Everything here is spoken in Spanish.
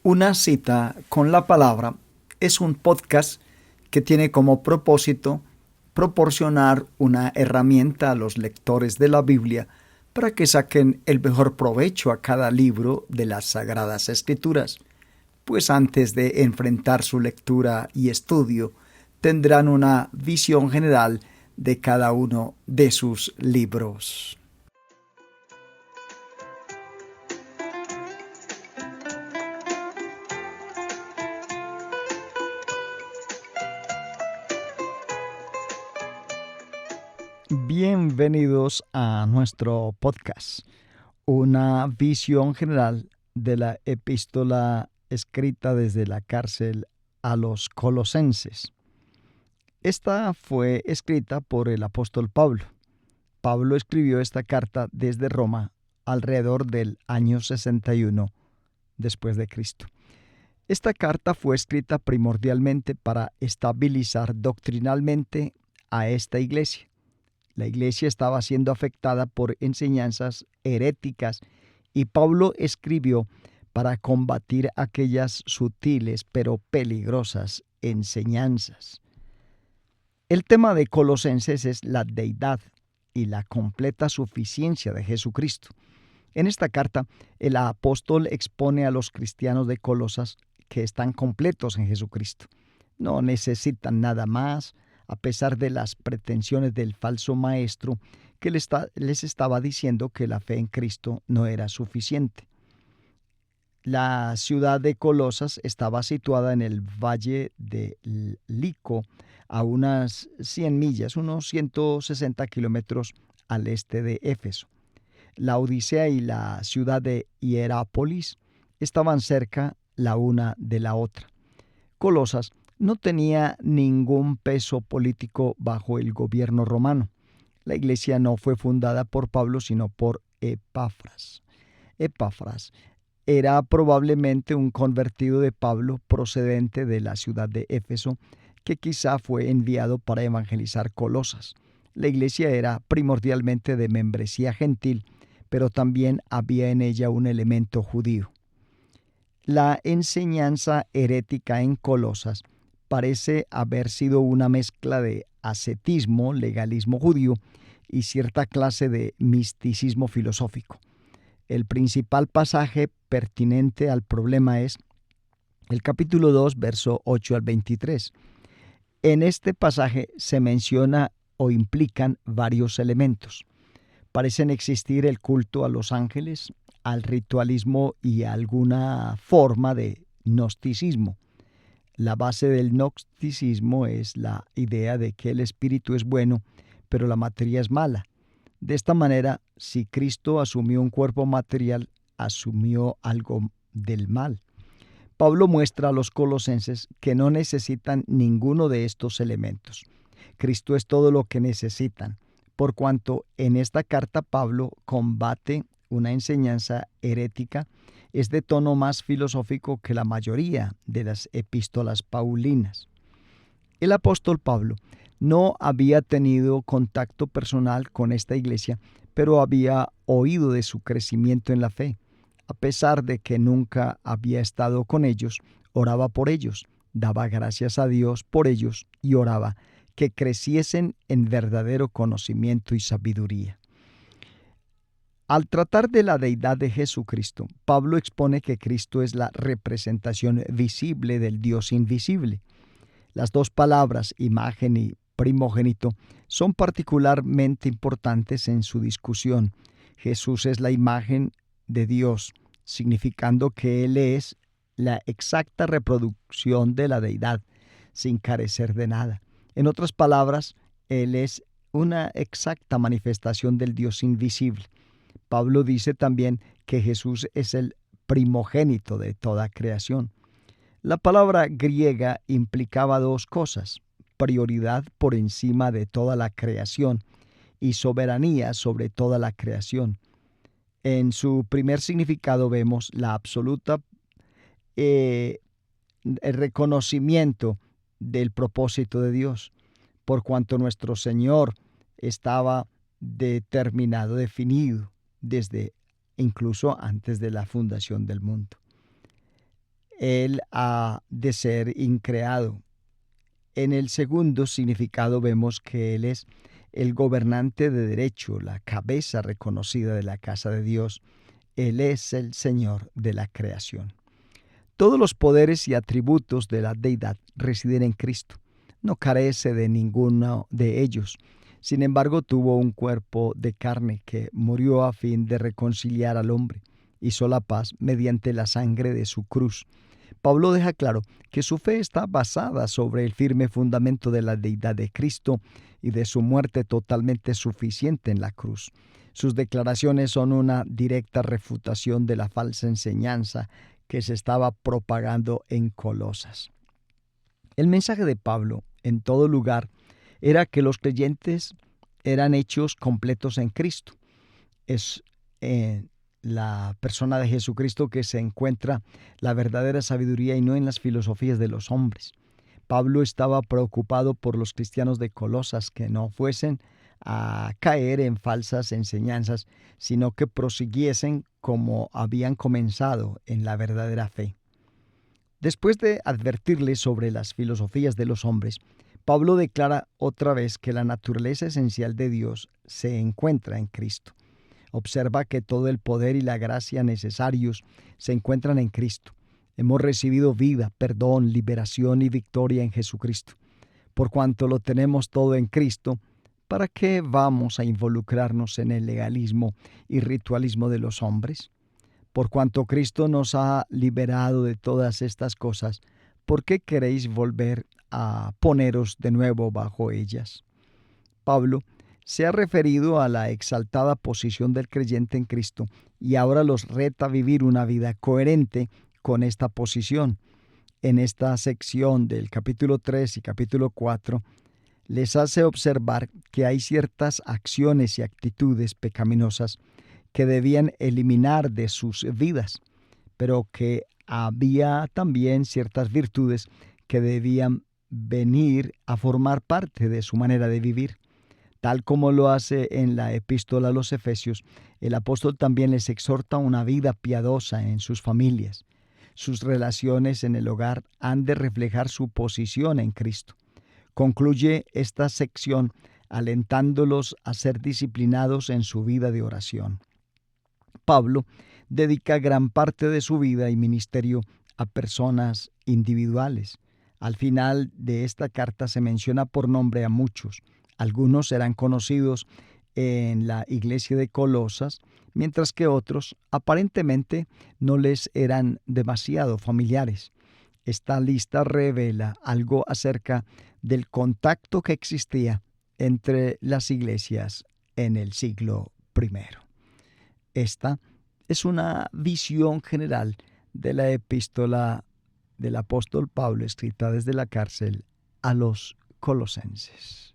Una cita con la palabra es un podcast que tiene como propósito proporcionar una herramienta a los lectores de la Biblia para que saquen el mejor provecho a cada libro de las Sagradas Escrituras, pues antes de enfrentar su lectura y estudio tendrán una visión general de cada uno de sus libros. Bienvenidos a nuestro podcast, una visión general de la epístola escrita desde la cárcel a los Colosenses. Esta fue escrita por el apóstol Pablo. Pablo escribió esta carta desde Roma alrededor del año 61 después de Cristo. Esta carta fue escrita primordialmente para estabilizar doctrinalmente a esta iglesia. La iglesia estaba siendo afectada por enseñanzas heréticas y Pablo escribió para combatir aquellas sutiles pero peligrosas enseñanzas. El tema de Colosenses es la deidad y la completa suficiencia de Jesucristo. En esta carta, el apóstol expone a los cristianos de Colosas que están completos en Jesucristo. No necesitan nada más, a pesar de las pretensiones del falso maestro que les estaba diciendo que la fe en Cristo no era suficiente. La ciudad de Colosas estaba situada en el valle de Lico, a unas 100 millas, unos 160 kilómetros al este de Éfeso. La Odisea y la ciudad de Hierápolis estaban cerca la una de la otra. Colosas no tenía ningún peso político bajo el gobierno romano. La iglesia no fue fundada por Pablo, sino por Epafras. Epafras era probablemente un convertido de Pablo procedente de la ciudad de Éfeso, que quizá fue enviado para evangelizar Colosas. La iglesia era primordialmente de membresía gentil, pero también había en ella un elemento judío. La enseñanza herética en Colosas parece haber sido una mezcla de ascetismo, legalismo judío y cierta clase de misticismo filosófico. El principal pasaje pertinente al problema es el capítulo 2, verso 8 al 23. En este pasaje se menciona o implican varios elementos. Parecen existir el culto a los ángeles, al ritualismo y alguna forma de gnosticismo. La base del gnosticismo es la idea de que el espíritu es bueno, pero la materia es mala. De esta manera, si Cristo asumió un cuerpo material, asumió algo del mal. Pablo muestra a los colosenses que no necesitan ninguno de estos elementos. Cristo es todo lo que necesitan, por cuanto en esta carta Pablo combate una enseñanza herética, es de tono más filosófico que la mayoría de las epístolas paulinas. El apóstol Pablo no había tenido contacto personal con esta iglesia, pero había oído de su crecimiento en la fe. A pesar de que nunca había estado con ellos, oraba por ellos, daba gracias a Dios por ellos y oraba que creciesen en verdadero conocimiento y sabiduría. Al tratar de la deidad de Jesucristo, Pablo expone que Cristo es la representación visible del Dios invisible. Las dos palabras, imagen y primogénito, son particularmente importantes en su discusión. Jesús es la imagen de Dios, significando que Él es la exacta reproducción de la deidad, sin carecer de nada. En otras palabras, Él es una exacta manifestación del Dios invisible. Pablo dice también que Jesús es el primogénito de toda creación. La palabra griega implicaba dos cosas: prioridad por encima de toda la creación y soberanía sobre toda la creación. En su primer significado vemos la absoluta el reconocimiento del propósito de Dios, por cuanto nuestro Señor estaba determinado, definido, desde incluso antes de la fundación del mundo. Él ha de ser increado. En el segundo significado vemos que Él es el gobernante de derecho, la cabeza reconocida de la casa de Dios. Él es el Señor de la creación. Todos los poderes y atributos de la deidad residen en Cristo. No carece de ninguno de ellos. Sin embargo, tuvo un cuerpo de carne que murió a fin de reconciliar al hombre. Hizo la paz mediante la sangre de su cruz. Pablo deja claro que su fe está basada sobre el firme fundamento de la deidad de Cristo y de su muerte totalmente suficiente en la cruz. Sus declaraciones son una directa refutación de la falsa enseñanza que se estaba propagando en Colosas. El mensaje de Pablo en todo lugar era que los creyentes eran hechos completos en Cristo. Es en la persona de Jesucristo que se encuentra la verdadera sabiduría y no en las filosofías de los hombres. Pablo estaba preocupado por los cristianos de Colosas que no fuesen a caer en falsas enseñanzas, sino que prosiguiesen como habían comenzado en la verdadera fe. Después de advertirles sobre las filosofías de los hombres, Pablo declara otra vez que la naturaleza esencial de Dios se encuentra en Cristo. Observa que todo el poder y la gracia necesarios se encuentran en Cristo. Hemos recibido vida, perdón, liberación y victoria en Jesucristo. Por cuanto lo tenemos todo en Cristo, ¿para qué vamos a involucrarnos en el legalismo y ritualismo de los hombres? Por cuanto Cristo nos ha liberado de todas estas cosas, ¿por qué queréis volver a poneros de nuevo bajo ellas? Pablo se ha referido a la exaltada posición del creyente en Cristo y ahora los reta a vivir una vida coherente con esta posición. En esta sección del capítulo 3 y capítulo 4, les hace observar que hay ciertas acciones y actitudes pecaminosas que debían eliminar de sus vidas, pero que había también ciertas virtudes que debían venir a formar parte de su manera de vivir. Tal como lo hace en la epístola a los Efesios, el apóstol también les exhorta a una vida piadosa en sus familias. Sus relaciones en el hogar han de reflejar su posición en Cristo. Concluye esta sección alentándolos a ser disciplinados en su vida de oración. Pablo dedica gran parte de su vida y ministerio a personas individuales. Al final de esta carta se menciona por nombre a muchos. Algunos serán conocidos en la iglesia de Colosas, mientras que otros aparentemente no les eran demasiado familiares. Esta lista revela algo acerca del contacto que existía entre las iglesias en el siglo I. Esta es una visión general de la epístola del apóstol Pablo escrita desde la cárcel a los colosenses.